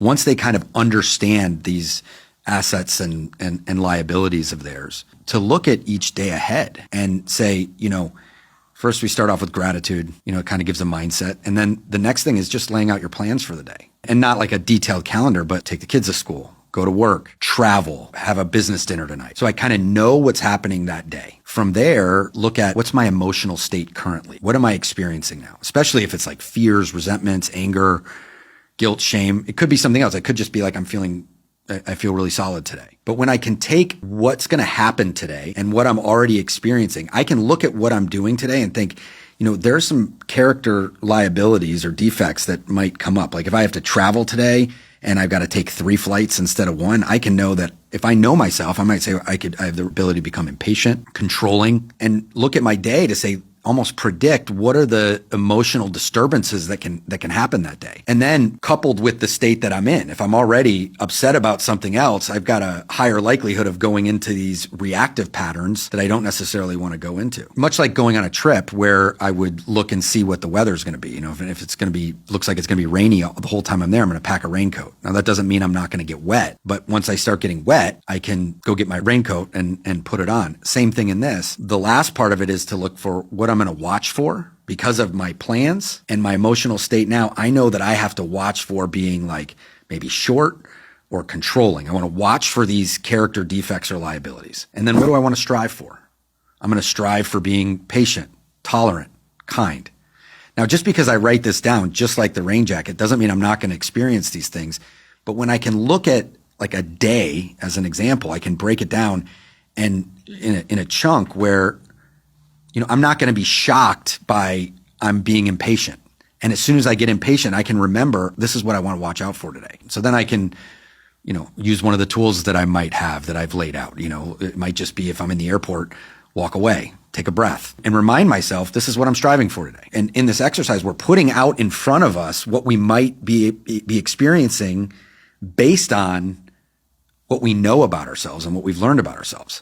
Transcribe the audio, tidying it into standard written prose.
once they kind of understand these assets and liabilities of theirs, to look at each day ahead and say, first we start off with gratitude, it kind of gives a mindset. And then the next thing is just laying out your plans for the day, and not like a detailed calendar, but take the kids to school, go to work, travel, have a business dinner tonight. So I kind of know what's happening that day. From there, look at what's my emotional state currently. What am I experiencing now? Especially if it's like fears, resentments, anger, guilt, shame. It could be something else. It could just be like, I feel really solid today. But when I can take what's going to happen today and what I'm already experiencing, I can look at what I'm doing today and think, there's some character liabilities or defects that might come up. Like if I have to travel today and I've got to take 3 flights instead of 1, I can know that if I know myself, I might say I have the ability to become impatient, controlling, and look at my day to say, almost predict what are the emotional disturbances that can happen that day. And then coupled with the state that I'm in, if I'm already upset about something else, I've got a higher likelihood of going into these reactive patterns that I don't necessarily want to go into. Much like going on a trip where I would look and see what the weather's going to be. If it's going to be, looks like it's going to be rainy the whole time I'm there, I'm going to pack a raincoat. Now that doesn't mean I'm not going to get wet, but once I start getting wet, I can go get my raincoat and put it on. Same thing in this. The last part of it is to look for what I'm going to watch for because of my plans and my emotional state. Now I know that I have to watch for being like maybe short or controlling. I want to watch for these character defects or liabilities. And then what do I want to strive for? I'm going to strive for being patient, tolerant, kind. Now, just because I write this down, just like the rain jacket, doesn't mean I'm not going to experience these things. But when I can look at like a day as an example, I can break it down and in a chunk where I'm not going to be shocked by I'm being impatient. And as soon as I get impatient, I can remember this is what I want to watch out for today. So then I can, use one of the tools that I might have that I've laid out. It might just be if I'm in the airport, walk away, take a breath, and remind myself this is what I'm striving for today. And in this exercise, we're putting out in front of us what we might be experiencing based on what we know about ourselves and what we've learned about ourselves.